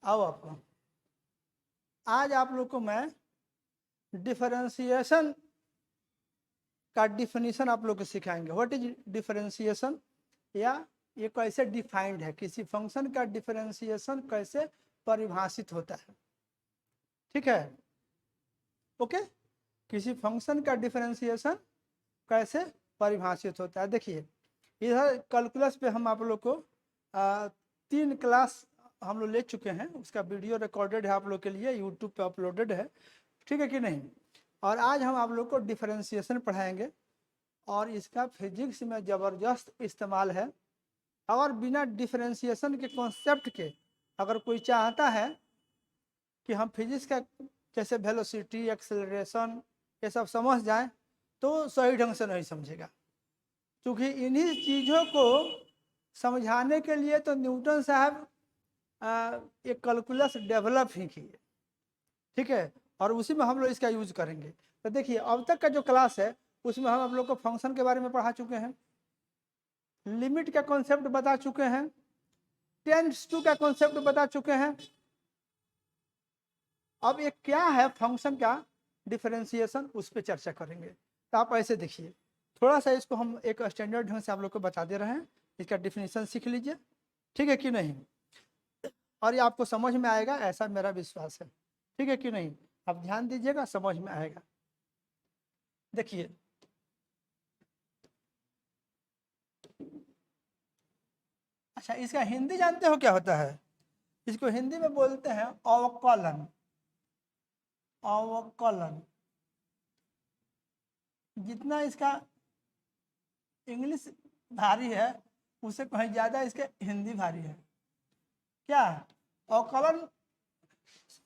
आओ आपको आज आप लोग को मैं डिफरेंशिएशन का डिफिनीशन आप लोग को सिखाएंगे। व्हाट इज डिफरेंशिएशन, या ये कैसे डिफाइंड है, किसी फंक्शन का डिफरेंशिएशन कैसे परिभाषित होता है। ठीक है, ओके। किसी फंक्शन का डिफरेंशिएशन कैसे परिभाषित होता है। देखिए इधर कैलकुलस पे हम आप लोग को 3 क्लास हम लोग ले चुके हैं, उसका वीडियो रिकॉर्डेड है आप लोग के लिए, यूट्यूब पे अपलोडेड है। ठीक है कि नहीं। और आज हम आप लोग को डिफरेंशिएशन पढ़ाएंगे और इसका फिजिक्स में ज़बरदस्त इस्तेमाल है। और बिना डिफरेंशिएशन के कॉन्सेप्ट के अगर कोई चाहता है कि हम फिजिक्स का जैसे वेलोसिटी, एक्सेलरेशन ये सब समझ जाए तो सही ढंग से नहीं समझेगा, क्योंकि इन्हीं चीज़ों को समझाने के लिए तो न्यूटन साहब एक कैलकुलस डेवलप ही किए। ठीक है, और उसी में हम लोग इसका यूज करेंगे। तो देखिए अब तक का जो क्लास है उसमें हम आप लोग को फंक्शन के बारे में पढ़ा चुके हैं, लिमिट का कॉन्सेप्ट बता चुके हैं, टेंड्स टू का कॉन्सेप्ट बता चुके हैं। अब ये क्या है फंक्शन का डिफरेंशिएशन, उस पर चर्चा करेंगे। तो आप ऐसे देखिए, थोड़ा सा इसको हम एक स्टैंडर्ड ढंग से आप लोग को बता दे रहे हैं, इसका डिफिनीशन सीख लीजिए। ठीक है कि नहीं, और ये आपको समझ में आएगा ऐसा मेरा विश्वास है। ठीक है कि नहीं, आप ध्यान दीजिएगा, समझ में आएगा। देखिए अच्छा, इसका हिंदी जानते हो क्या होता है? इसको हिंदी में बोलते हैं अवकलन। अवकलन, जितना इसका इंग्लिश भारी है उससे कहीं ज्यादा इसके हिंदी भारी है। क्या अवकलन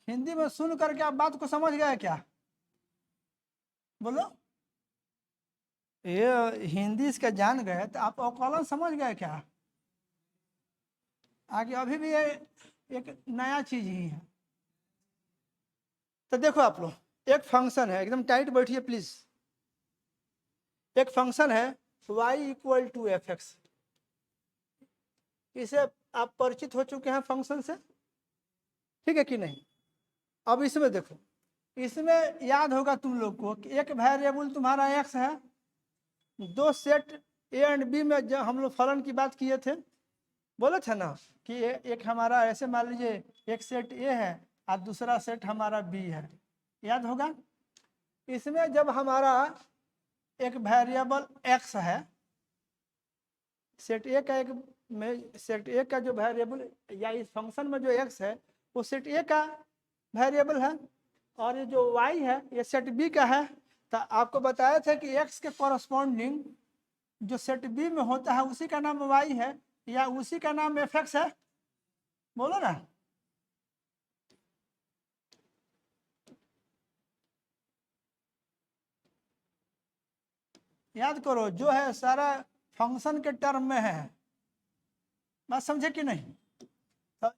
हिंदी में सुन करके आप बात को समझ गए क्या? बोलो, ये हिंदी इसका जान गए तो आप अवकलन समझ गए क्या? आगे अभी भी ये एक नया चीज ही है। तो देखो आप लोग, एक फंक्शन है, एकदम टाइट बैठिए प्लीज। एक फंक्शन है y equal to f x, इसे आप परिचित हो चुके हैं फंक्शन से। ठीक है कि नहीं। अब इसमें देखो, इसमें याद होगा तुम लोग को कि एक वेरिएबल तुम्हारा x है, दो सेट ए एंड बी में जब हम लोग फलन की बात किए थे, बोले थे ना कि एक हमारा ऐसे मान लीजिए एक सेट ए है और दूसरा सेट हमारा बी है, याद होगा। इसमें जब हमारा एक वेरिएबल x है, सेट ए का एक में सेट ए का जो वेरिएबल या इस फंक्शन में जो x है वो सेट ए का वेरिएबल है, और ये जो y है ये सेट बी का है। तो आपको बताया था कि x के कॉरस्पॉन्डिंग जो सेट बी में होता है उसी का नाम y है या उसी का नाम एफ एक्स है। बोलो ना, याद करो, जो है सारा फंक्शन के टर्म में है, बात समझे कि नहीं। तो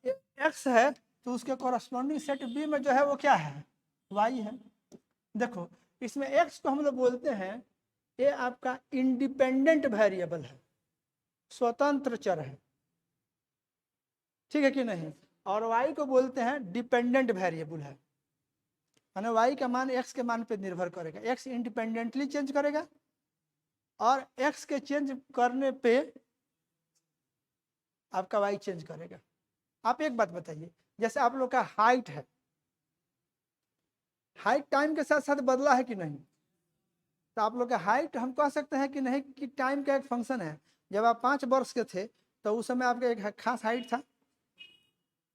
एक्स है तो उसके कॉरस्पॉन्डिंग सेट बी में जो है वो क्या है, वाई है। देखो इसमें एक्स को हम लोग बोलते हैं ये आपका इंडिपेंडेंट वेरिएबल है, स्वतंत्र चर है। ठीक है कि नहीं। और वाई को बोलते हैं डिपेंडेंट वेरिएबल है, माने वाई का मान एक्स के मान पे निर्भर करेगा, एक्स इंडिपेंडेंटली चेंज करेगा और एक्स के चेंज करने पे आपका वाई चेंज करेगा। आप एक बात बताइए, जैसे आप लोग का हाइट है, हाइट टाइम के साथ साथ बदला है कि नहीं। तो आप लोग का हाइट हम कह सकते हैं कि नहीं कि टाइम का एक फंक्शन है। जब आप 5 वर्ष के थे तो उस समय आपका एक खास हाइट था,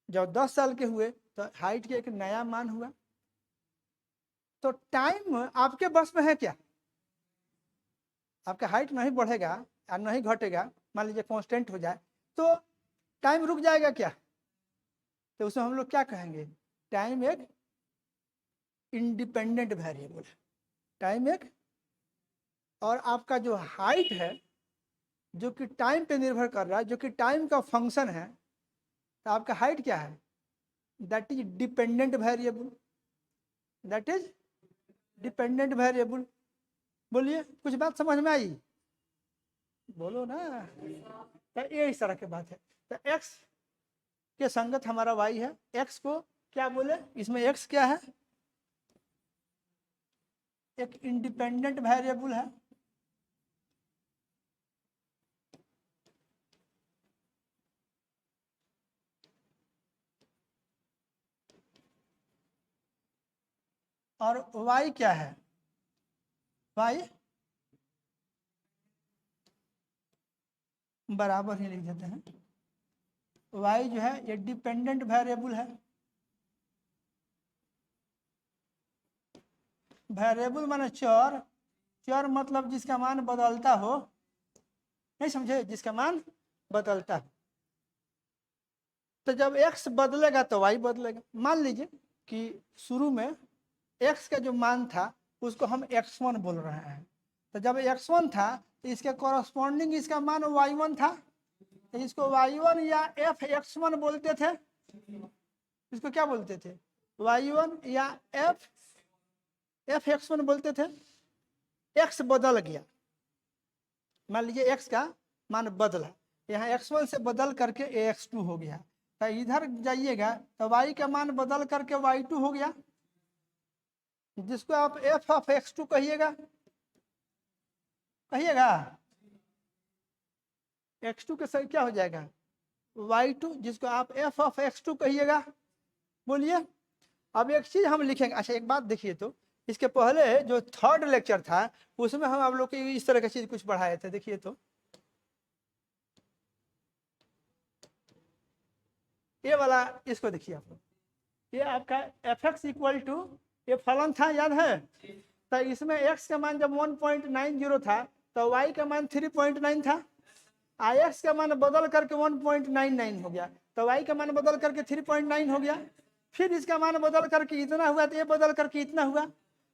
जब 10 साल के हुए तो हाइट के एक नया मान हुआ। तो टाइम आपके बस में है क्या? आपका हाइट नहीं बढ़ेगा और नहीं घटेगा, मान लीजिए कांस्टेंट हो जाए तो टाइम रुक जाएगा क्या? तो उसे हम लोग क्या कहेंगे, टाइम एक इंडिपेंडेंट वेरिएबल है। टाइम एक, और आपका जो हाइट है जो कि टाइम पे निर्भर कर रहा है, जो कि टाइम का फंक्शन है, तो आपका हाइट क्या है, that is dependent variable, that is dependent variable. बोलिए, कुछ बात समझ में आई? बोलो ना। तो ये इस तरह की बात है। तो एक्स के संगत हमारा y है। x को क्या बोले, इसमें x क्या है, एक इंडिपेंडेंट वेरिएबल है। और y क्या है, y बराबर ही लिख देते हैं, y जो है ये डिपेंडेंट वेरिएबल है। वेरिएबल माने चर, चर मतलब जिसका मान बदलता हो, नहीं समझे, जिसका मान बदलता है। तो जब x बदलेगा तो y बदलेगा। मान लीजिए कि शुरू में x का जो मान था उसको हम x1 बोल रहे हैं, तो जब x1 था तो इसके कॉरस्पॉन्डिंग इसका मान y1 था, तो इसको y1 या fx1 बोलते थे। इसको क्या बोलते थे, y1 या fx1 बोलते थे। x बदल गया, मान लीजिए x का मान बदला, यहाँ x1 से बदल करके ax2 हो गया, तो इधर जाइएगा तो y का मान बदल करके y2 हो गया, जिसको आप f ऑफ x2 कहिएगा, x2 के सही क्या हो जाएगा y2, जिसको आप f ऑफ x2 कहिएगा। बोलिए। अब एक चीज हम लिखेंगे, अच्छा एक बात देखिए, तो इसके पहले जो थर्ड लेक्चर था उसमें हम आप लोग की इस तरह की चीज कुछ पढ़ाए थे। देखिए तो ये वाला, इसको देखिए आप लोग, ये आपका एफ एक्स इक्वल टू ये फलन था, याद है। तो इसमें x का मान जब 1.90 था तो y का मान 3.9 था, x का मान बदल करके 1.99 हो गया, तो y का मान बदल करके 3.9 हो गया। फिर इसका मान बदल करके इतना हुआ, तो ये बदल करके इतना हुआ।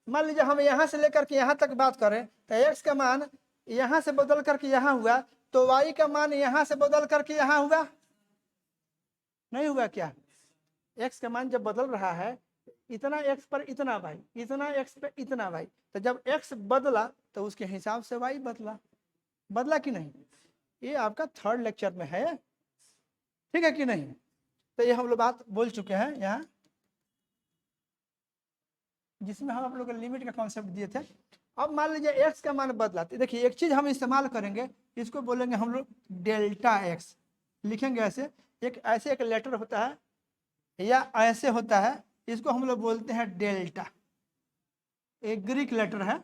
मान लीजिए हम यहाँ से लेकर के यहाँ तक बात करें, तो x का मान यहाँ से बदल करके यहाँ हुआ, तो y का मान यहाँ से बदल करके यहाँ हुआ, नहीं हुआ क्या। x का मान जब बदल रहा है, इतना x पर इतना y, इतना x पर इतना y, तो जब x बदला तो उसके हिसाब से y बदला, बदला कि नहीं। ये आपका थर्ड लेक्चर में है, ठीक है कि नहीं। तो ये हम लोग बात बोल चुके हैं यहाँ, जिसमें हम आप लोग लिमिट का कॉन्सेप्ट दिए थे। अब मान लीजिए x का मान बदला, तो देखिए एक चीज हम इस्तेमाल करेंगे, इसको बोलेंगे हम लोग डेल्टा x, लिखेंगे ऐसे, एक लेटर होता है या ऐसे होता है, इसको हम लोग बोलते हैं डेल्टा, एक ग्रीक लेटर है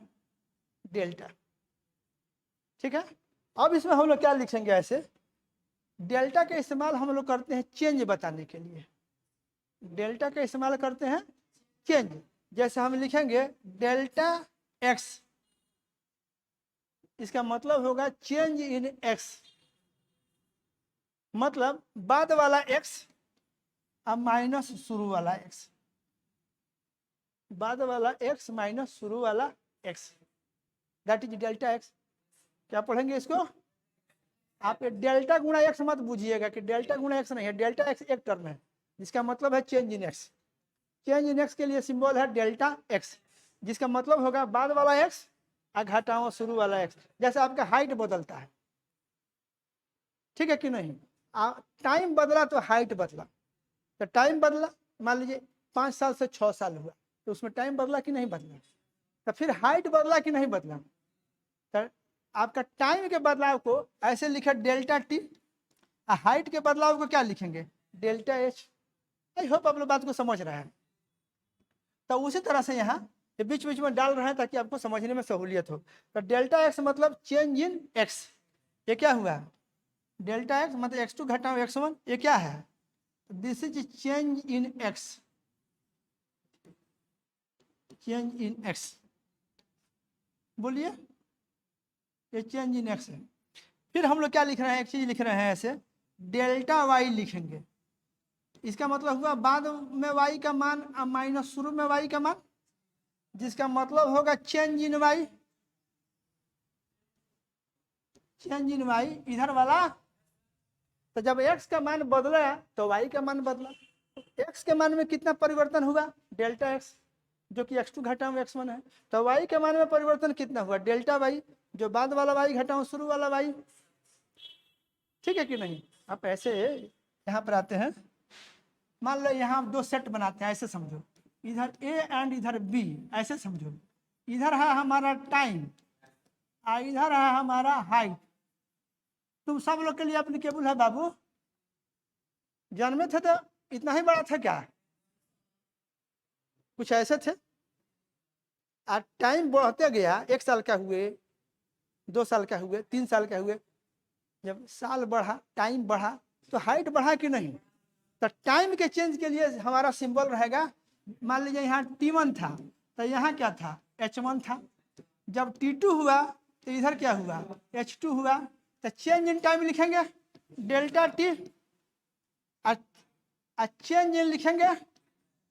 डेल्टा, ठीक है। अब इसमें हम लोग क्या लिखेंगे, ऐसे डेल्टा का इस्तेमाल हम लोग करते हैं चेंज बताने के लिए, डेल्टा का इस्तेमाल करते हैं चेंज। जैसे हम लिखेंगे डेल्टा x, इसका मतलब होगा चेंज इन x, मतलब बाद वाला x अब माइनस शुरू वाला x, बाद वाला x माइनस शुरू वाला x, that is delta x। क्या पढ़ेंगे इसको, आप डेल्टा गुणा x मत बुझिएगा कि डेल्टा गुणा x नहीं है, डेल्टा x एक टर्म है जिसका मतलब है change in x। Change in x के लिए सिंबल है डेल्टा x, जिसका मतलब होगा बाद वाला x घटाओ शुरू वाला x। जैसे आपका हाइट बदलता है, ठीक है कि नहीं, टाइम बदला तो हाइट बदला, तो टाइम बदला, मान लीजिए 5 साल से 6 साल हुआ, तो उसमें टाइम बदला कि नहीं बदला, तो फिर हाइट बदला कि नहीं बदला। तो आपका टाइम के बदलाव को ऐसे लिखे डेल्टा टी, हाइट के बदलाव को क्या लिखेंगे डेल्टा एच। आई होप आप लोग बात को समझ रहे हैं। तो उसी तरह से यहाँ ये बीच बीच में डाल रहे हैं ताकि आपको समझने में सहूलियत हो। तो डेल्टा एक्स मतलब चेंज इन एक्स, ये क्या हुआ डेल्टा एक्स मतलब x2 घटाओ x1, ये क्या है, this is change in x, change in x, बोलिए, ये चेंज इन x है। फिर हम लोग क्या लिख रहे हैं, एक चीज लिख रहे हैं ऐसे, डेल्टा y लिखेंगे, इसका मतलब हुआ बाद में y का मान माइनस शुरू में y का मान, जिसका मतलब होगा change in y, change in y इधर वाला। तो जब x का मान बदला तो y का मान बदला, x के मान में कितना परिवर्तन हुआ डेल्टा x, जो कि x2 घटाओ x1 है, तो y के मान में परिवर्तन कितना हुआ डेल्टा y, जो बाद वाला y घटाओ शुरू वाला y, ठीक है कि नहीं। आप ऐसे यहाँ पर आते हैं, मान लो यहाँ दो सेट बनाते हैं, ऐसे समझो, इधर ए एंड इधर बी, ऐसे समझो। इधर है हमारा टाइम और इधर है हमारा हाइट। तुम सब लोग के लिए एप्लीकेबल है बाबू। जन्मे थे तो इतना ही बड़ा था क्या? कुछ ऐसे थे। और टाइम बढ़ते गया, 1 साल का हुए, 2 साल का हुए, 3 साल का हुए। जब साल बढ़ा, टाइम बढ़ा, तो हाइट बढ़ा कि नहीं? तो टाइम के चेंज के लिए हमारा सिंबल रहेगा। मान लीजिए यहाँ T1 था, तो यहाँ क्या था? H1 था। जब T2 हुआ तो इधर क्या हुआ? H2 हुआ। तो चेंज इन टाइम लिखेंगे डेल्टा टी, और चेंज इन लिखेंगे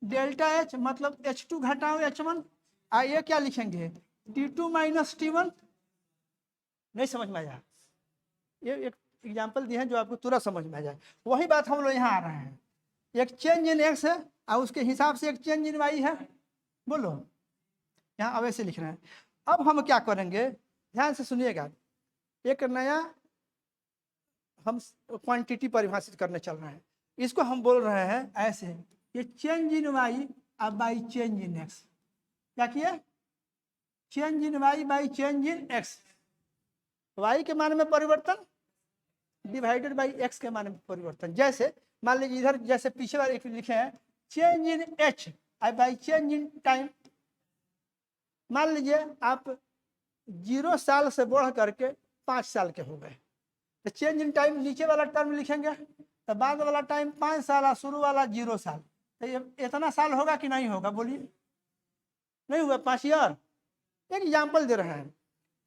डेल्टा एच, मतलब H2 घटाओ H1। और ये क्या लिखेंगे? T2 minus T1। नहीं समझ में आया? ये एक एग्जाम्पल दिए हैं जो आपको तुरंत समझ में आ जाए। वही बात हम लोग यहाँ आ रहे हैं। एक चेंज इन एक्स है और उसके हिसाब से एक चेंज इन वाई है। बोलो, यहाँ अब ऐसे लिख रहे हैं। अब हम क्या करेंगे, ध्यान से सुनिएगा। एक नया हम क्वांटिटी परिभाषित करने चल रहे हैं। इसको हम बोल रहे हैं ऐसे, ये चेंज इन वाई अब बाई चेंज इन एक्स। क्या किए? Change in y by change in x. Y के मान में परिवर्तन डिवाइडेड बाई एक्स के मान में परिवर्तन। जैसे मान लीजिए इधर जैसे पीछे वाले लिखे हैं change in H I by change in time. मान लीजिए आप 0 साल से बढ़ करके 5 साल के हो गए, तो चेंज इन टाइम नीचे वाला टर्म लिखेंगे, तो बाद वाला टाइम 5 साल और शुरू वाला 0 साल। तो ये इतना साल होगा कि नहीं होगा? बोलिए। नहीं हुआ? 5 ईयर। एक एग्जाम्पल दे रहे हैं।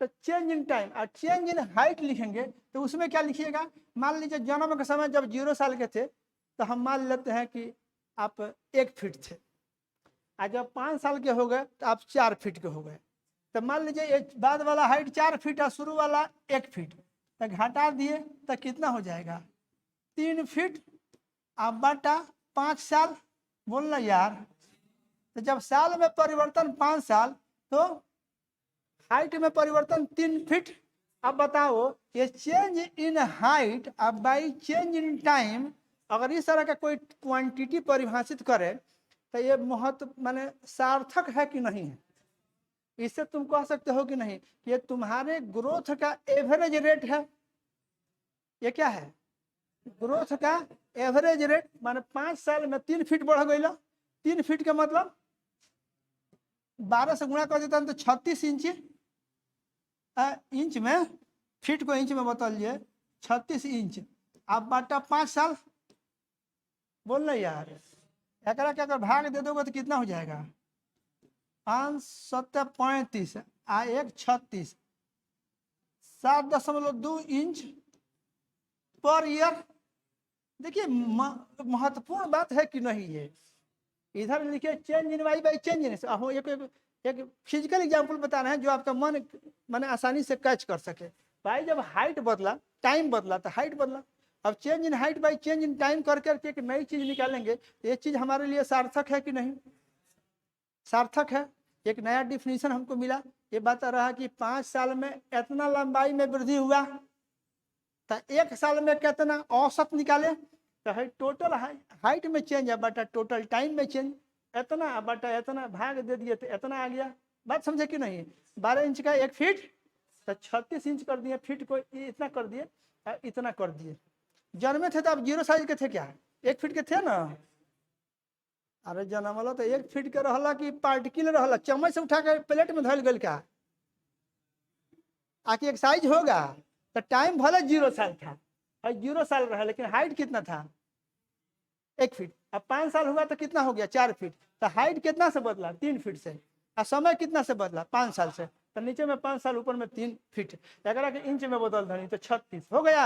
तो चेंज इन टाइम और चेंज इन हाइट लिखेंगे, तो उसमें क्या लिखिएगा? मान लीजिए जन्म के समय जब 0 साल के थे, तो हम मान लेते हैं कि आप 1 फीट थे, और जब 5 साल के हो गए तो आप 4 फीट के हो गए। तो मान लीजिए बाद वाला हाइट 4 फीट और शुरू वाला 1 फीट, तो घटा दिए तो कितना हो जाएगा? 3 फीट। अब बटा 5 साल। बोलना यार। तो जब साल में परिवर्तन 5 साल, तो हाइट में परिवर्तन 3 फीट। अब बताओ, ये चेंज इन हाइट अब बाई चेंज इन टाइम अगर इस तरह का कोई क्वांटिटी परिभाषित करे, तो ये महत्व माने सार्थक है कि नहीं है? इससे तुम कह सकते हो कि नहीं कि ये तुम्हारे ग्रोथ का एवरेज रेट है। ये क्या है? ग्रोथ का एवरेज रेट। माने 5 साल में 3 फीट बढ़ गई। 3 फीट का मतलब 12 से गुणा कर देता है तो 36 इंच। इंच में, फीट को इंच में बदलिए, 36 इंच। आप बाटा 5 साल। बोल रहे यार, एकरा के अगर भाग दे दोगे तो कितना हो जाएगा? 5 7 35 आ 1 36, 7.2 इंच पर ईयर। देखिए महत्वपूर्ण बात है कि नहीं? ये इधर लिखे change in y by change in. एक फिजिकल एग्जांपल बता रहे हैं जो आपका मन आसानी से कैच कर सके। भाई जब हाइट बदला, टाइम बदला, तो हाइट बदला। अब change in height by change in time कर करके एक नई चीज निकालेंगे, तो ये चीज हमारे लिए सार्थक है कि नहीं? सार्थक है। एक नया डिफिनीशन हमको मिला। ये बता रहा कि 5 साल में इतना लंबाई में वृद्धि हुआ, तो 1 साल में कितना औसत निकाले, तो है टोटल हाइट में चेंज है बटा टोटल टाइम में चेंज। इतना बटा इतना भाग दे दिए तो इतना आ गया। बात समझे कि नहीं? 12 इंच का 1 फीट, तो 36 इंच कर दिए, फीट को इतना कर दिए, इतना कर दिए। जन्मे थे तो आप 0 साइज के थे क्या? 1 फीट के थे ना? अरे जन्मला तो 1 फीट के रहला कि पार्टिकल रहला? चम्मच से उठा के प्लेट में धल गल क्या? आके एक साइज होगा। तो टाइम भले 0 साल था और 0 साल रहा, लेकिन हाइट कितना था? 1 फीट। अब 5 साल हुआ तो कितना हो गया? 4 फीट। तो हाइट कितना से बदला? 3 फीट से। और समय कितना से बदला? 5 साल से। तो नीचे में 5 साल, ऊपर में 3 फीट। अगर के इंच में बदल देनी तो 36 हो गया।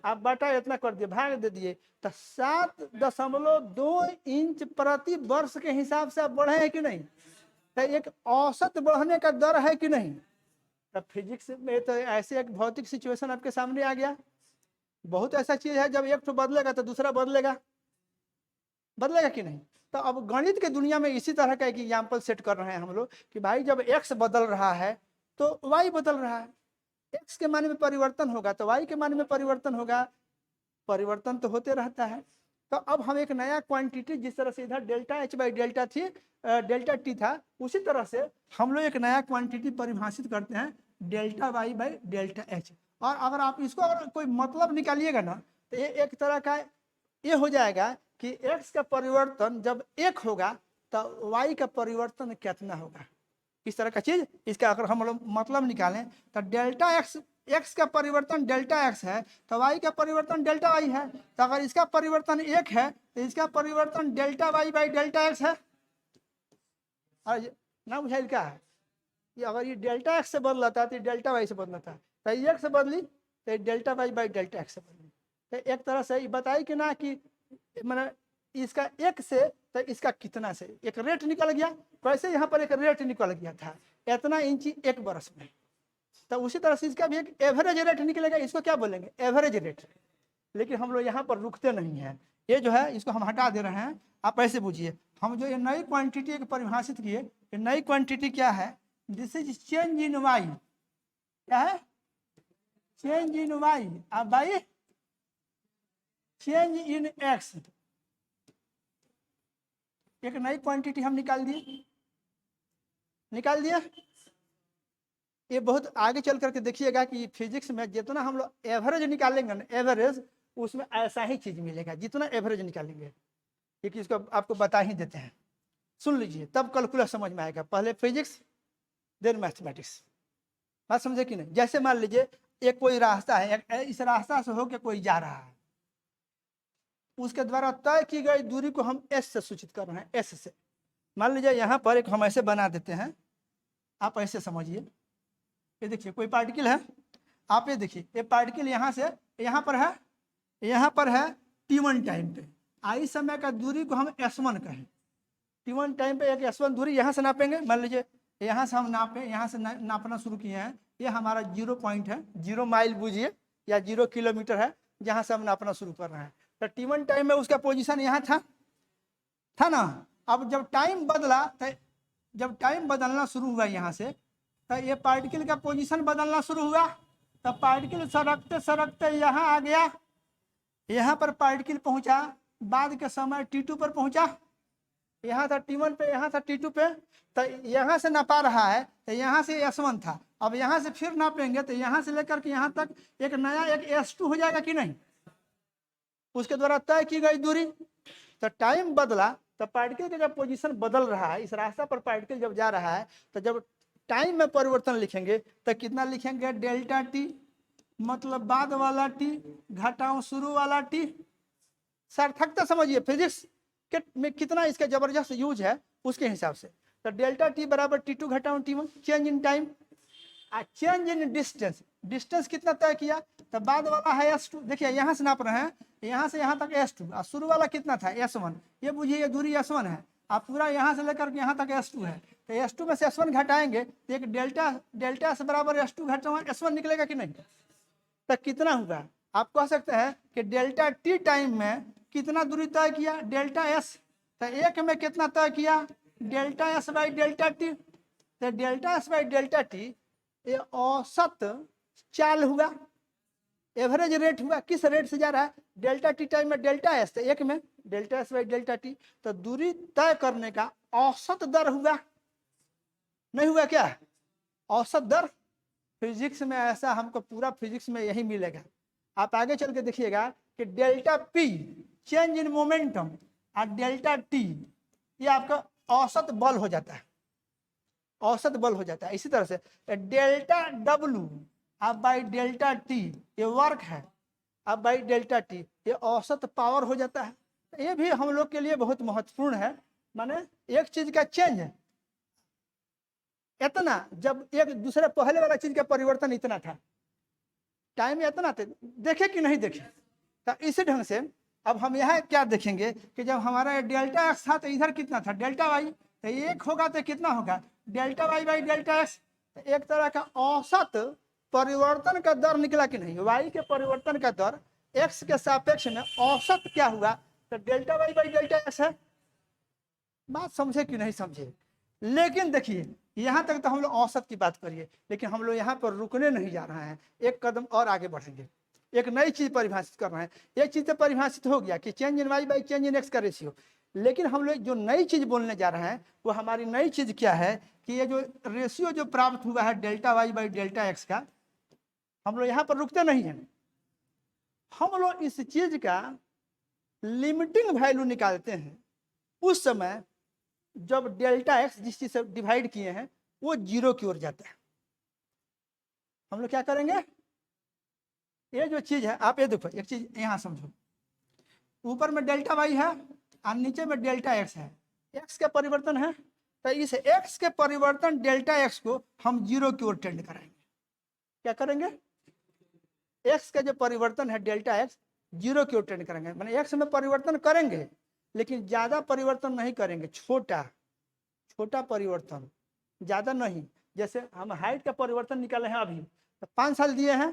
आप बटा इतना कर दिए, भाग दे दिए, तो 7.2 इंच प्रति वर्ष के हिसाब से आप बढ़े हैं कि नहीं? तो एक औसत बढ़ने का दर है कि नहीं? तब फिजिक्स में तो ऐसे एक भौतिक सिचुएशन आपके सामने आ गया। बहुत ऐसा चीज है, जब एक तो बदलेगा तो दूसरा बदलेगा। बदलेगा कि नहीं? तो अब गणित के दुनिया में इसी तरह का एक एग्जाम्पल सेट कर रहे हैं हम लोग कि भाई जब एक्स बदल रहा है तो वाई बदल रहा है। एक्स के मान में परिवर्तन होगा तो वाई के मान में परिवर्तन होगा। परिवर्तन तो होते रहता है। तो अब हम एक नया क्वांटिटी, जिस तरह से इधर delta H by delta T था, उसी तरह से हम लोग एक नया क्वांटिटी परिभाषित करते हैं delta Y by delta h. और अगर आप इसको अगर कोई मतलब निकालिएगा ना, तो ये एक तरह का ये हो जाएगा कि एक्स का परिवर्तन जब 1 होगा तो वाई का परिवर्तन कितना होगा, इस तरह का चीज। इसका अगर हम लोग मतलब निकालें तो डेल्टा एक्स का परिवर्तन डेल्टा एक्स है, तो वाई का परिवर्तन डेल्टा वाई है। तो अगर इसका परिवर्तन 1 है तो इसका परिवर्तन delta Y by delta x है। और ना बुझाइल क्या है, ये अगर ये डेल्टा एक्स से बदला था तो डेल्टा वाई से बदला था, तो एक से बदली तो delta Y by delta x से बदली। तो एक तरह से बताई कि ना कि मैंने इसका 1 से तो इसका कितना से एक रेट निकल गया, वैसे यहाँ पर एक रेट निकल गया था इतना इंची 1 बरस में। तो उसी तरह से इसका भी एक एवरेज रेट निकलेगा, इसको क्या बोलेंगे, एवरेज रेट। लेकिन हम लोग यहाँ पर रुकते नहीं हैं, ये जो है इसको हम हटा दे रहे हैं। आप ऐसे बुझिए, हम जो ये नई क्वांटिटी एक परिभाषित किए, ये नई क्वांटिटी क्या है, this is change in y. क्या है, चेंज इन वाई अब बाई चेंज इन एक्स। एक नई क्वांटिटी हम निकाल दिया। ये बहुत आगे चल करके देखिएगा कि फिजिक्स में जितना हम लोग एवरेज निकालेंगे ना, एवरेज, उसमें ऐसा ही चीज मिलेगा जितना एवरेज निकालेंगे। क्योंकि इसको आपको बता ही देते हैं, सुन लीजिए तब कैलकुलस समझ में आएगा। पहले फिजिक्स देन मैथमेटिक्स, बात समझे कि नहीं। जैसे मान लीजिए एक कोई रास्ता है, इस रास्ता से होकर कोई जा रहा है, उसके द्वारा तय की गई दूरी को हम एस से सूचित कर रहे हैं, एस से। मान लीजिए यहाँ पर एक हम ऐसे बना देते हैं, आप ऐसे समझिए। ये देखिए कोई पार्टिकल है, आप ये देखिए ये पार्टिकल यहाँ से यहाँ पर है t1 टाइम पे। आई समय का दूरी को हम s1 कहें। t1 टाइम पे एक s1 दूरी यहाँ से नापेंगे। मान लीजिए यहाँ से हम नापे, यहाँ से नापना शुरू किए हैं, ये हमारा 0 पॉइंट है, 0 माइल बूझिए या 0 किलोमीटर है, जहाँ से हम नापना शुरू कर रहे हैं। तो t1 टाइम में उसका पोजीशन यहाँ था ना। अब जब टाइम बदला, तो जब टाइम बदलना शुरू हुआ यहाँ से, तो ये पार्टिकल का पोजीशन बदलना शुरू हुआ। तो पार्टिकल सरकते सरकते यहाँ आ गया, यहाँ पर पार्टिकल पहुँचा, बाद के समय t2 पर पहुँचा। यहाँ था t1 पे, यहाँ था t2 पे। तो यहाँ से नापा रहा है, तो यहाँ से s1 था। अब यहाँ से फिर नापेंगे तो यहाँ से लेकर के यहाँ तक एक नया एक s2 हो जाएगा कि नहीं, उसके द्वारा तय की गई दूरी। तो टाइम बदला तो पार्टिकल का जब पोजीशन बदल रहा है, इस रास्ता पर पार्टिकल जब जा रहा है, तो जब टाइम में परिवर्तन लिखेंगे तो कितना लिखेंगे, डेल्टा टी, मतलब बाद वाला टी घटाओ शुरू वाला टी। सार्थकता समझिए, फिजिक्स में कितना इसका जबरदस्त यूज है उसके हिसाब से। तो डेल्टा टी बराबर t2 घटाओ t1, change in time. Change in distance, distance कितना तय किया, तो बाद वाला है s2। देखिए यहाँ से नाप रहे हैं, यहाँ से यहाँ तक s2, और शुरू वाला कितना था s1। ये बुझिए ये दूरी s1 है, आप पूरा यहाँ से लेकर के यहाँ तक s2 है। तो s2 में से s1 घटाएंगे तो एक डेल्टा से बराबर s2 घटाओ s1 निकलेगा कि नहीं। तो कितना हुआ, आप कह सकते हैं कि डेल्टा टी टाइम में कितना दूरी तय किया, डेल्टा एस। तो एक में कितना तय किया, delta S by delta T. तो delta S by delta T ये औसत चाल हुआ, एवरेज रेट हुआ। किस रेट से जा रहा है, डेल्टा टी टाइम में डेल्टा एस, तो एक में delta S by delta T. तो दूरी तय करने का औसत दर हुआ, नहीं हुआ क्या, औसत दर। फिजिक्स में ऐसा हमको पूरा फिजिक्स में यही मिलेगा। आप आगे चल के देखिएगा कि delta P change in momentum और डेल्टा टी ये आपका औसत बल हो जाता है, औसत बल हो जाता है। इसी तरह से डेल्टा डब्लू अब बाई डेल्टा टी ये वर्क है, अब बाई डेल्टा टी ये औसत पावर हो जाता है। ये भी हम लोग के लिए बहुत महत्वपूर्ण है। माने एक चीज का चेंज है इतना, जब एक दूसरे पहले वाला चीज का परिवर्तन इतना था, टाइम इतना था, देखे कि नहीं देखे। तो इसी ढंग से अब हम यहाँ क्या देखेंगे कि जब हमारा डेल्टा एक्स था तो इधर कितना था, डेल्टा वाई। तो एक होगा तो कितना होगा, delta Y by delta x. एक तरह का औसत परिवर्तन का दर निकला कि नहीं, वाई के परिवर्तन का दर एक्स के सापेक्ष में औसत क्या हुआ, तो delta Y by delta x है। बात समझे कि नहीं समझे। लेकिन देखिए यहाँ तक तो हम लोग औसत की बात करिए, लेकिन हम लोग यहाँ पर रुकने नहीं जा रहे हैं, एक कदम और आगे बढ़ेंगे। एक नई चीज परिभाषित कर रहे हैं। एक चीज तो परिभाषित हो गया कि change in y by change in x का रेशियो, लेकिन हम लोग जो नई चीज बोलने जा रहे हैं वो हमारी नई चीज क्या है कि ये जो रेशियो जो प्राप्त हुआ है delta Y by delta x का, हम लोग यहाँ पर रुकते नहीं हैं, हम लोग इस चीज का लिमिटिंग वैल्यू निकालते हैं उस समय जब डेल्टा एक्स जिस चीज से डिवाइड किए हैं वो 0 की ओर जाता है। हम लोग क्या करेंगे, ये जो चीज है आप ये देखो, एक चीज यहाँ समझो, ऊपर में डेल्टा वाई है और नीचे में डेल्टा एक्स है, एक्स का परिवर्तन है, तो इस एक्स के परिवर्तन डेल्टा एक्स को हम 0 की ओर टेंड कराएंगे। क्या करेंगे, एक्स का जो परिवर्तन है डेल्टा एक्स 0 की ओर टेंड करेंगे, माने एक्स में परिवर्तन करेंगे लेकिन ज्यादा परिवर्तन नहीं करेंगे, छोटा छोटा परिवर्तन, ज्यादा नहीं। जैसे हम हाइट का परिवर्तन निकाले हैं अभी, तो 5 साल दिए हैं,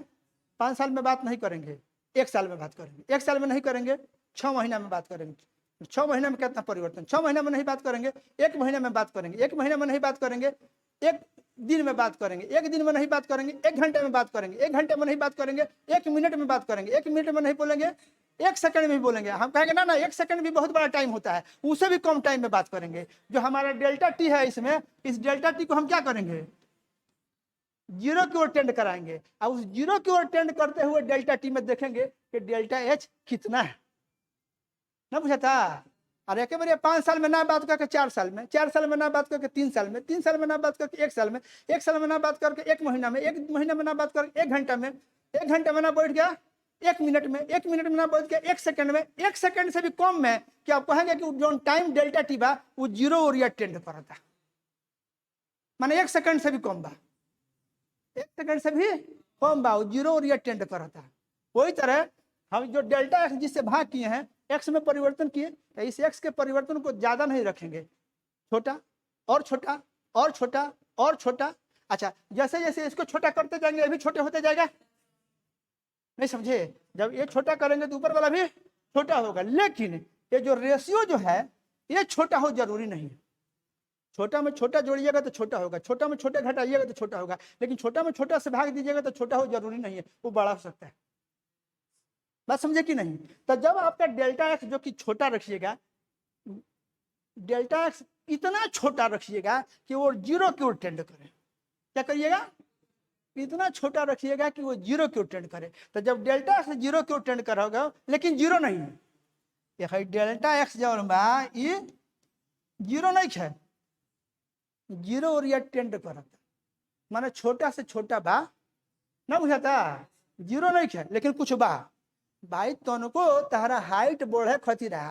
5 साल में बात नहीं करेंगे, 1 साल में बात करेंगे, 1 साल में नहीं करेंगे, 6 महीना में बात करेंगे, 6 महीने में कितना परिवर्तन, 6 महीने में नहीं बात करेंगे, 1 महीने में बात करेंगे, 1 महीने में नहीं बात करेंगे, 1 दिन में बात करेंगे, 1 दिन में नहीं बात करेंगे, 1 घंटे में बात करेंगे, 1 घंटे में नहीं बात करेंगे, 1 मिनट में बात करेंगे, 1 मिनट में नहीं बोलेंगे, 1 सेकंड में भी बोलेंगे। हम कहेंगे ना 1 सेकंड भी बहुत बड़ा टाइम होता है, उससे भी कम टाइम में बात करेंगे। जो हमारा डेल्टा टी है इसमें, इस डेल्टा टी को हम क्या करेंगे, 0 की ओर टेंड कराएंगे, और उस 0 की ओर टेंड करते हुए डेल्टा टी में देखेंगे कि डेल्टा एच कितना है, ना पूछा था। अरे एक बार 5 साल में ना बात करके 4 साल में, 4 साल में ना बात करके 3 साल में, 3 साल में ना बात करके 1 साल में, 1 साल में ना बात करके 1 महीना में, 1 महीना में ना बात करके 1 घंटा में, 1 घंटे में ना बैठ गया 1 मिनट में, 1 मिनट में ना बैठ गया 1 सेकंड में, 1 सेकंड से भी कम में क्या आप कहेंगे कि जो टाइम डेल्टा टी बा वो 0 ओरिया टेंड करता, माने 1 सेकंड से भी कम बा, 1 सेकंड से भी कम बा, वो 0 ओरिया टेंड करता। वही तरह हम जो डेल्टा एक्स जिससे भाग किए हैं, एक्स में परिवर्तन किए, तो इस एक्स के परिवर्तन को ज्यादा नहीं रखेंगे, छोटा और छोटा और छोटा और छोटा। अच्छा, जैसे जैसे इसको छोटा करते जाएंगे ये भी छोटे होते जाएगा, नहीं समझे, जब ये छोटा करेंगे तो ऊपर वाला भी छोटा होगा, लेकिन ये जो रेशियो जो है ये छोटा हो जरूरी नहीं है। छोटा में छोटा जोड़िएगा तो छोटा होगा, छोटा में छोटे घटाइएगा तो छोटा होगा, लेकिन छोटा में छोटा से भाग दीजिएगा तो छोटा हो जरूरी नहीं है, वो बड़ा हो सकता है। बात समझे कि नहीं। तो जब आपका डेल्टा एक्स जो कि छोटा रखिएगा, डेल्टा एक्स इतना छोटा रखिएगा कि वो 0 की ओर टेंड करे। क्या करिएगा, इतना छोटा रखिएगा कि वो 0 की ओर टेंड करे। तो जब डेल्टा एक्स 0 की ओर टेंड करोगे, लेकिन 0 नहीं है, ये डेल्टा एक्स जो बा ये 0 नहीं है, 0 ओर ये टेंड करता, माने छोटा से छोटा बा, ना बुझाता, 0 नहीं है लेकिन कुछ बा भाई, तनको तारा हाइट बढ़े खती रहा,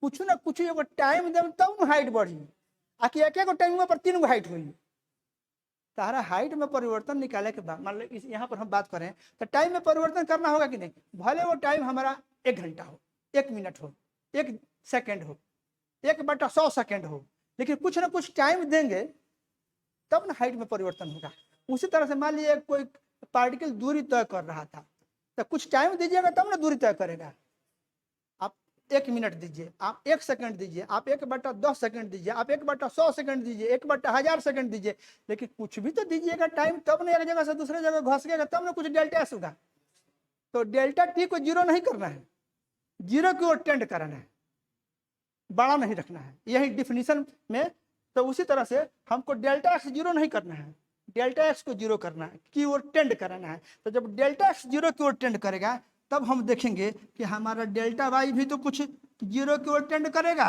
कुछ ना कुछ एगो टाइम देम तब हाइट बढ़ी, आकि एक एक टाइम पर 3 गो हाइट हुई। तारा हाइट में परिवर्तन निकाले के बाद, मान लो इस यहाँ पर हम बात करें तो टाइम में परिवर्तन करना होगा कि नहीं, भले वो टाइम हमारा 1 घंटा हो, 1 मिनट हो, 1 सेकेंड हो, 1/100 सेकेंड हो, लेकिन कुछ ना कुछ टाइम देंगे तब ना हाइट में परिवर्तन होगा। उसी तरह से मान लीजिए कोई पार्टिकल दूरी तय कर रहा था, तो कुछ टाइम दीजिएगा तब ना दूरी तय करेगा। आप 1 मिनट दीजिए, आप 1 सेकंड दीजिए, आप 1/10 सेकंड दीजिए, आप 1/100 सेकंड दीजिए, 1/1000 सेकंड दीजिए, लेकिन कुछ भी तो दीजिएगा टाइम, तब ना एक जगह से दूसरे जगह घुसेगा, तब ना कुछ डेल्टा एस होगा। तो डेल्टा टी को 0 नहीं करना है, 0 की ओर टेंड कराना है, बड़ा नहीं रखना है, यही डिफिनीशन में। तो उसी तरह से हमको डेल्टा एक्स 0 नहीं करना है, डेल्टा एक्स को 0 करना है, की ओर टेंड कराना है। तो जब डेल्टा एक्स 0 की ओर टेंड करेगा तब हम देखेंगे कि हमारा डेल्टा वाई भी तो कुछ 0 की ओर टेंड करेगा,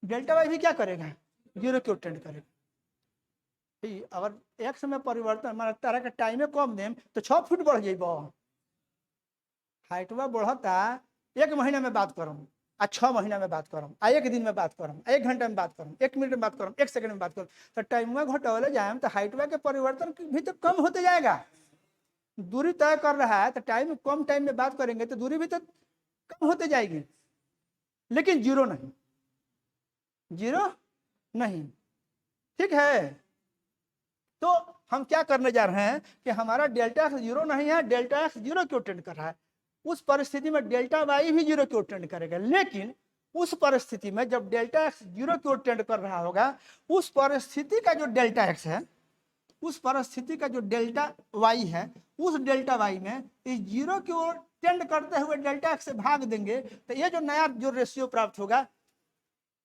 डेल्टा वाई भी क्या करेगा, 0 की ओर टेंड करेगा। अगर एक्स में परिवर्तन हमारा तरह का टाइम कम देम तो 6 फुट बढ़ जाइब, हाइटवा बढ़ता, 1 महीना में बात करूँ, 6 महीना में बात करूँ, 1 दिन में बात करूँ, 1 घंटे में बात करूँ, 1 मिनट में बात करूँ, 1 सेकंड में बात करूँ, तो टाइम घटावले जाए तो हाइटवा के परिवर्तन भी तो कम होते जाएगा। दूरी तय कर रहा है तो टाइम कम टाइम में बात करेंगे तो दूरी भी तो कम होते जाएगी, लेकिन 0 नहीं, 0 नहीं, ठीक है। तो हम क्या करने जा रहे हैं कि हमारा डेल्टा एक्स 0 नहीं है, डेल्टा एक्स 0 की ओर टेंड कर रहा है, उस परिस्थिति में डेल्टा वाई भी 0 की ओर टेंड करेगा। लेकिन उस परिस्थिति में जब डेल्टा एक्स 0 की ओर टेंड कर रहा होगा, उस परिस्थिति का जो डेल्टा एक्स है उस परिस्थिति का जो डेल्टा वाई है, उस डेल्टा वाई में इस जीरो की ओर टेंड करते हुए डेल्टा एक्स से भाग देंगे तो ये जो नया जो रेशियो प्राप्त होगा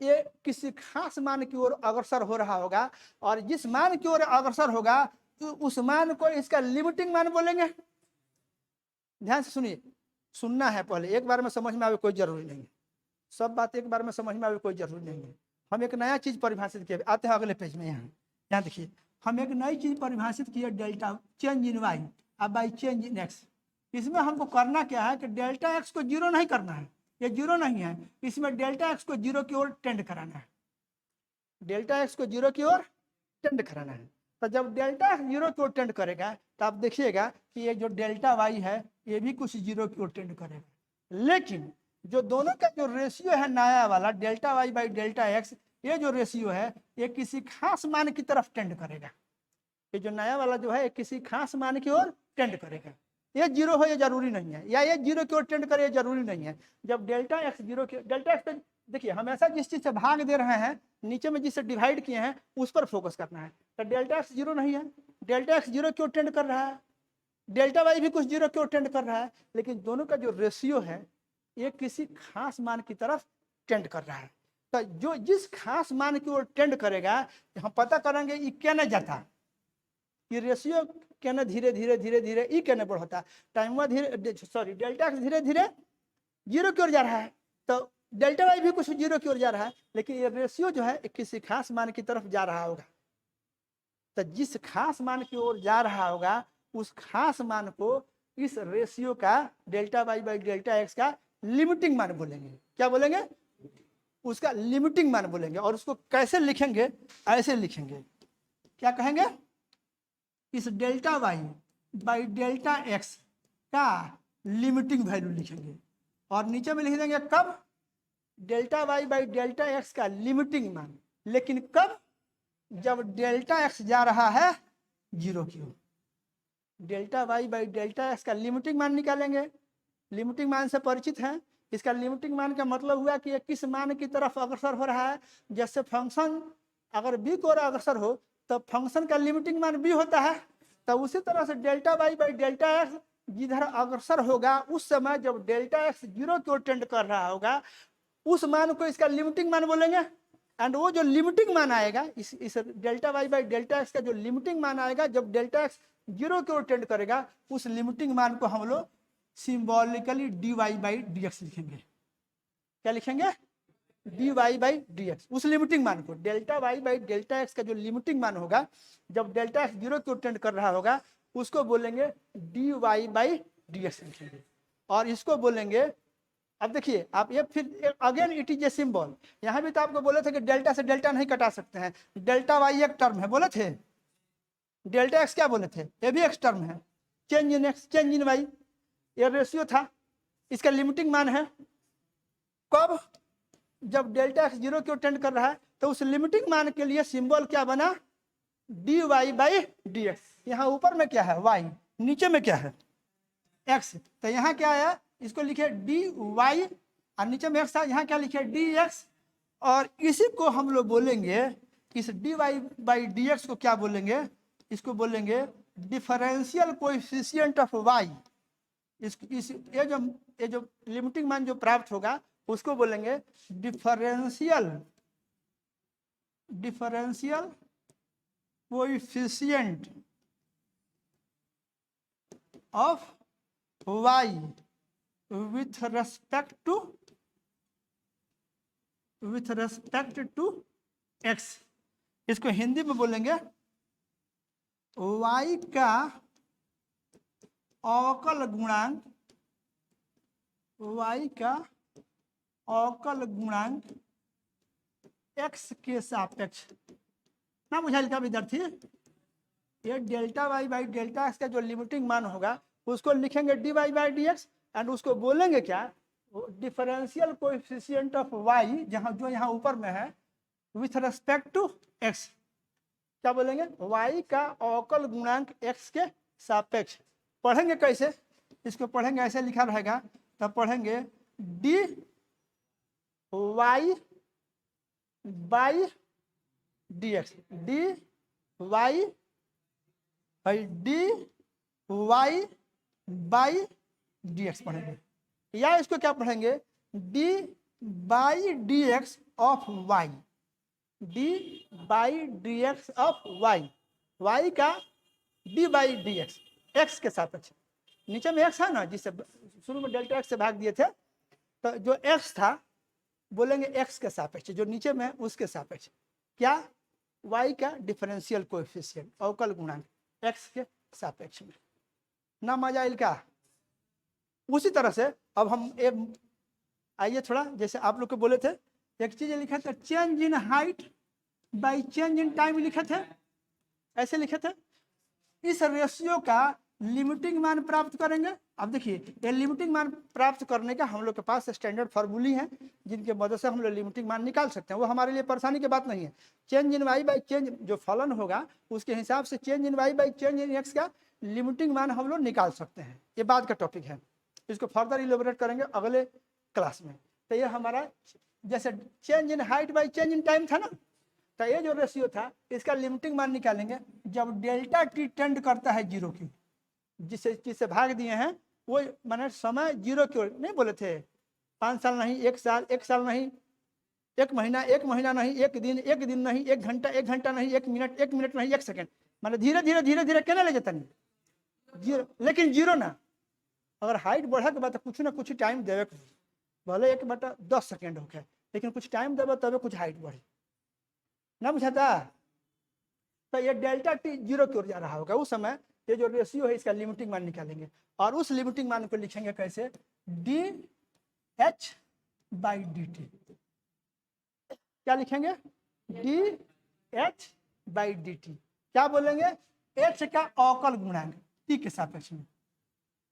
ये किसी खास मान की ओर अग्रसर हो रहा होगा, और जिस मान की ओर अग्रसर होगा तो उस मान को इसका लिमिटिंग मान बोलेंगे। ध्यान से सुनिए, सुनना है पहले, एक बार में समझ में आवे कोई जरूरी नहीं है, सब बात एक बार में समझ में आवे कोई जरूरी नहीं है। हम एक नया चीज परिभाषित किए, आते हैं अगले पेज में। यहाँ देखिए, हम एक नई चीज परिभाषित किए, डेल्टा चेंज इन वाई अब बाई चेंज इन एक्स। इसमें हमको करना क्या है कि डेल्टा एक्स को जीरो नहीं करना है, ये जीरो नहीं है, इसमें डेल्टा एक्स को जीरो की ओर टेंड कराना है, डेल्टा एक्स को जीरो की ओर टेंड कराना है। तो जब डेल्टा एक्स जीरो की ओर टेंड करेगा तो आप देखिएगा कि ये जो डेल्टा वाई है ये भी कुछ जीरो की ओर टेंड करेगा, लेकिन जो दोनों का जो रेशियो है नया वाला delta Y by delta x, ये जो रेशियो है ये किसी खास मान की तरफ टेंड करेगा। ये जो नया वाला जो है ये किसी खास मान की ओर टेंड करेगा, ये जीरो हो ये जरूरी नहीं है, या ये जीरो की ओर टेंड करे ये जरूरी नहीं है। जब डेल्टा एक्स जीरो की, डेल्टा एक्स देखिए हमेशा जिस चीज से भाग दे रहे हैं, नीचे में जिससे डिवाइड किए हैं उस पर फोकस करना है। तो डेल्टा एक्स जीरो नहीं है, डेल्टा एक्स जीरो की ओर टेंड कर रहा है, डेल्टा वाई भी कुछ जीरो की ओर टेंड कर रहा है, लेकिन दोनों का जो रेशियो है ये किसी खास मान की तरफ टेंड कर रहा है। तो जो जिस खास मान की ओर टेंड करेगा हम पता करेंगे ये क्या न जाता, ये रेशियो क्या न धीरे धीरे धीरे धीरे ई क्या न बढ़ता, टाइम धीरे सॉरी डेल्टा एक्स धीरे धीरे जीरो की ओर जा रहा है, तो डेल्टा वाई भी कुछ जीरो की ओर जा रहा है, लेकिन ये रेशियो जो है किसी खास मान की तरफ जा रहा होगा। तो जिस खास मान की ओर जा रहा होगा उस खास मान को इस रेशियो का delta Y by delta x का लिमिटिंग मान बोलेंगे। क्या बोलेंगे? उसका लिमिटिंग मान बोलेंगे। और उसको कैसे लिखेंगे? ऐसे लिखेंगे, क्या कहेंगे? इस delta Y by delta x का लिमिटिंग वैल्यू लिखेंगे, और नीचे में लिख देंगे कब? Delta Y by delta x का लिमिटिंग मान, लेकिन कब? जब डेल्टा एक्स जा रहा है जीरो की ओर। Delta Y by delta x का लिमिटिंग मान निकालेंगे। लिमिटिंग मान से परिचित हैं? इसका लिमिटिंग मान का मतलब हुआ कि ये किस मान की तरफ अग्रसर हो रहा है। जैसे फंक्शन अगर बी की ओर अग्रसर हो तो फंक्शन का लिमिटिंग मान बी होता है, तो उसी तरह से delta Y by delta x जिधर अग्रसर होगा उस समय जब डेल्टा एक्स जीरो की ओर टेंड कर रहा होगा उस मान को इसका लिमिटिंग मान बोलेंगे। एंड वो जो लिमिटिंग मान आएगा इस delta Y by delta x का जो लिमिटिंग मान आएगा जब डेल्टा एक्स जीरो की ओर टेंड करेगा उस लिमिटिंग मान को हम लोग symbolically d Y by D x लिखेंगे। क्या लिखेंगे? D Y by D x. उस लिमिटिंग मान को delta Y by delta x का जो लिमिटिंग मान होगा जब डेल्टा एक्स जीरो की ओर टेंड कर रहा होगा उसको बोलेंगे d Y by D x लिखेंगे। और इसको बोलेंगे, अब देखिए आप ये फिर again it is a symbol. यहाँ भी तो आपको बोले थे कि डेल्टा से डेल्टा नहीं कटा सकते हैं, डेल्टा वाई एक टर्म है बोले थे, डेल्टा एक्स क्या बोले थे? ये भी एक टर्म है, change in x change in y ये रेशियो था, इसका लिमिटिंग मान है कब? जब डेल्टा एक्स जीरो की ओर टेंड कर रहा है, तो उस लिमिटिंग मान के लिए सिंबल क्या बना? D Y by D x. यहाँ ऊपर में क्या है? वाई, नीचे में क्या है? एक्स। तो यहाँ क्या आया? इसको लिखे डी वाई और नीचे में एक्स था, यहाँ क्या लिखे? D x. और इसी को हम लोग बोलेंगे, इस d Y by D x को क्या बोलेंगे? इसको बोलेंगे डिफरेंशियल कोएफिशिएंट ऑफ वाई। ये जो लिमिटिंग मान जो प्राप्त होगा उसको बोलेंगे differential coefficient of y with respect to x. इसको हिंदी में बोलेंगे वाई का अवकल गुणांक, वाई का अवकल गुणांक एक्स के सापेक्ष। ना बुझाइल का विद्यार्थी? ये delta Y by delta x का जो लिमिटिंग मान होगा उसको लिखेंगे d Y by D x, and उसको बोलेंगे क्या? डिफरेंशियल कोएफिशिएंट ऑफ वाई, जहाँ जो यहाँ ऊपर में है, विथ रेस्पेक्ट टू एक्स। क्या बोलेंगे? वाई का अवकल गुणांक एक्स के सापेक्ष। पढ़ेंगे कैसे? इसको पढ़ेंगे ऐसे लिखा रहेगा, तब पढ़ेंगे D Y by D X, D Y by D Y by D X पढ़ेंगे, या इसको क्या पढ़ेंगे, D by D X of Y, D by D X of Y, Y का D by D X, X के सापेक्ष, नीचे में एक्स है ना जिससे शुरू में डेल्टा एक्स से भाग दिए थे, तो जो एक्स था बोलेंगे एक्स के सापेक्ष, जो नीचे में उसके सापेक्ष, क्या, वाई का डिफरेंशियल कोएफिशिएंट अवकल गुणांक एक्स के सापेक्ष में। ना मजा आइल का। उसी तरह से अब हम एक आइए थोड़ा, जैसे आप लोग को बोले थे एक चीज लिखे थे, change in height by change in time लिखे थे, ऐसे लिखे थे। इस रेशियो का लिमिटिंग मान प्राप्त करेंगे। अब देखिए ये लिमिटिंग मान प्राप्त करने का हम लोग के पास स्टैंडर्ड फार्मूली है जिनके मदद से हम लोग लिमिटिंग मान निकाल सकते हैं, वो हमारे लिए परेशानी की बात नहीं है। Change in y by change जो फलन होगा उसके हिसाब से change in y by change in x का लिमिटिंग मान हम लोग निकाल सकते हैं, ये बात का टॉपिक है, इसको फर्दर इलेबोरेट करेंगे अगले क्लास में। तो ये हमारा जैसे change in height by change in time था ना, तो ये जो रेशियो था इसका लिमिटिंग मान निकालेंगे जब डेल्टा टी टेंड करता है जीरो की, जिससे चीज से भाग दिए हैं वो मैंने समय जीरो की ओर नहीं बोले थे, 5 साल नहीं 1 साल, 1 साल नहीं 1 महीना, 1 महीना नहीं 1 दिन, 1 दिन नहीं 1 घंटा, 1 घंटा नहीं 1 मिनट, 1 मिनट नहीं 1 सेकंड, मैंने धीरे धीरे धीरे धीरे कहने ले जाता नहीं जीरो, लेकिन जीरो ना, अगर हाइट बढ़ा के बाद कुछ ना कुछ टाइम देवे, भले 1/10 सेकेंड हो गया लेकिन कुछ टाइम देवे तब कुछ हाइट बढ़े ना, बुझाता। तो ये डेल्टा टी जीरो की ओर जा रहा होगा, उस समय ये जो रेशियो है इसका लिमिटिंग मान निकालेंगे और उस लिमिटिंग मान को लिखेंगे कैसे, D H by D T, क्या लिखेंगे, D H by D T, क्या बोलेंगे, एच का अवकल गुणांक टी के सापेक्ष में,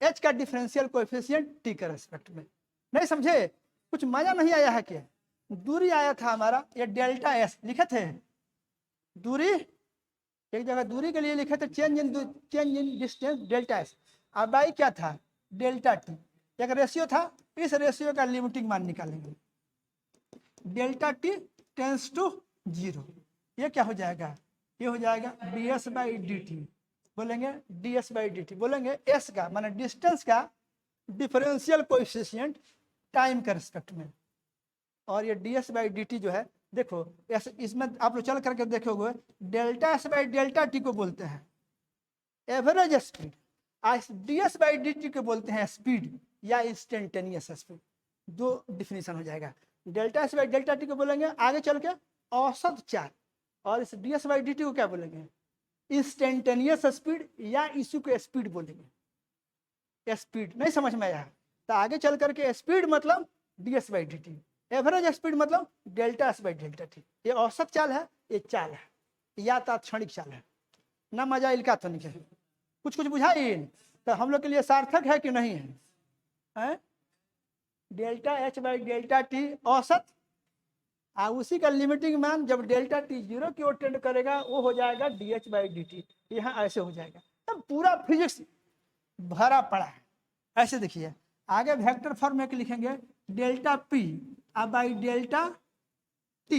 एच का डिफरेंशियल कोएफिशिएंट टी के रेस्पेक्ट में। नहीं समझे, कुछ मजा नहीं आया है क्या। दूरी आया था हमारा ये डेल्टा एस लिखे थे, दूरी एक जगह दूरी के लिए लिखे थे change in distance delta S, और बाई क्या था डेल्टा टी, एक रेशियो था, इस रेशियो का लिमिटिंग मान निकालेंगे, delta T tends to zero, ये क्या हो जाएगा, ये हो जाएगा D S by D T, बोलेंगे D S by D T, बोलेंगे एस का माने डिस्टेंस का डिफरेंशियल कोएफिशिएंट टाइम के रिस्पेक्ट में, और ये D S by D T जो है देखो इसमें आप लोग चल करके देखोगे delta S by delta T को बोलते हैं average speed, D S by D T को बोलते हैं स्पीड या इंस्टेंटेनियस स्पीड, दो डिफिनीशन हो जाएगा। Delta S by delta T को बोलेंगे आगे चल के औसत चाल, और इस D S by D T को क्या बोलेंगे, इंस्टेंटेनियस स्पीड या इशू को स्पीड बोलेंगे। स्पीड नहीं समझ में आया तो आगे चल करके स्पीड मतलब D S by D T, average speed मतलब delta S by delta T, ये औसत चाल है, ये चाल है या तात्क्षणिक चाल है ना, मजा इनका तो नहीं है, कुछ कुछ बुझाई तो हम लोग के लिए सार्थक है कि नहीं है, delta H by delta T औसत, उसी का लिमिटिंग मान जब डेल्टा टी जीरो की ओर टेंड करेगा वो हो जाएगा D H by D T, यहाँ ऐसे हो जाएगा, तब पूरा फिजिक्स भरा पड़ा है। ऐसे देखिए आगे वेक्टर फॉर्म में लिखेंगे delta P by delta T,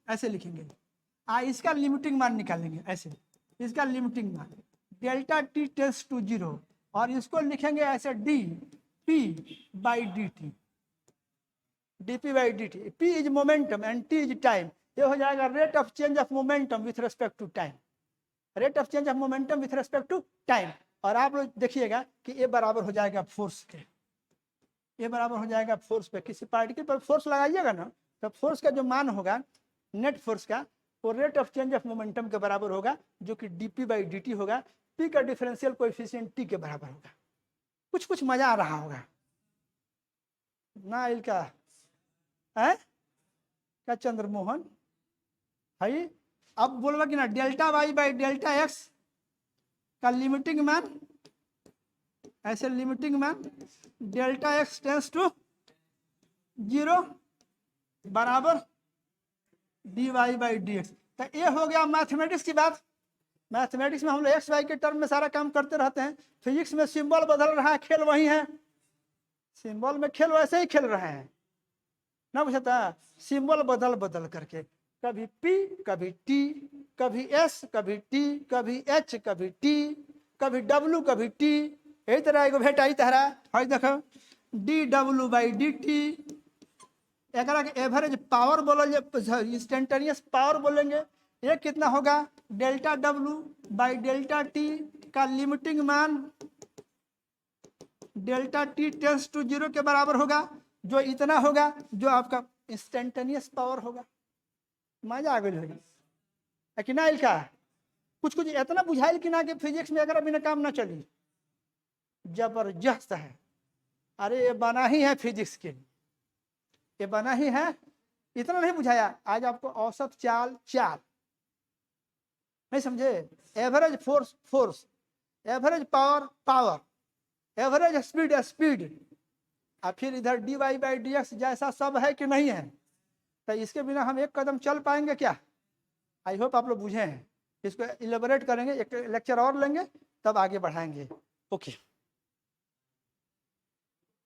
ऐसे लिखेंगे, इसका लिमिटिंग मान निकालेंगे ऐसे, इसका लिमिटिंग मान delta T tends to zero, और इसको लिखेंगे ऐसे d p by D t, d p by D t, p is momentum and t is time, ये हो जाएगा rate of change of momentum with respect to time, rate of change of momentum with respect to time. और आप लोग देखिएगा कि ये बराबर हो जाएगा फोर्स के, ये बराबर हो जाएगा फोर्स पे, किसी पार्टिकल पर फोर्स लगाइएगा ना तो फोर्स का जो मान होगा नेट फोर्स का वो rate of change of momentum के बराबर होगा, जो कि डीपी बाई डी टी होगा, पी का डिफरेंशियल कोएफिशिएंट टी के बराबर होगा। कुछ कुछ मजा आ रहा होगा ना इनका है क्या चंद्रमोहन भाई। अब बोलवा कि ना delta Y by delta x का लिमिटिंग मान, ऐसे लिमिटिंग मान delta X tends to zero बराबर D Y by D X. तो ये हो गया मैथमेटिक्स की बात। मैथमेटिक्स में हम लोग एक्स वाई के टर्म में सारा काम करते रहते हैं, फिजिक्स में सिंबल बदल रहा है, खेल वही है, सिंबल में खेल वैसे ही खेल रहे हैं ना, बुझाता सिंबल बदल बदल करके कभी P कभी T, कभी S कभी T, कभी H कभी T, कभी W कभी T, यही तरह एगो भेटाई तहरा है देखो dW/dt। एकरा के एवरेज पावर बोल इंस्टेंटेनियस पावर बोलेंगे, ये कितना होगा डेल्टा W/डेल्टा T का लिमिटिंग मान डेल्टा T टेंस टू 0 के बराबर होगा, जो इतना होगा जो आपका इंस्टेंटेनियस पावर होगा। मजा आ गई होगी कि ना इनका कुछ कुछ इतना बुझाइल कि ना कि फिजिक्स में अगर बिना काम ना चली, जबरदस्त है। अरे ये बना ही है फिजिक्स के लिए, ये बना ही है। इतना नहीं बुझाया आज आपको औसत चाल नहीं समझे, average force, average power, average speed, और फिर इधर dy/dx जैसा सब है कि नहीं है। तो इसके बिना हम एक कदम चल पाएंगे क्या? आई होप आप लोग बुझे हैं। इसको इलेबोरेट करेंगे, एक लेक्चर और लेंगे तब आगे बढ़ाएंगे। ओके।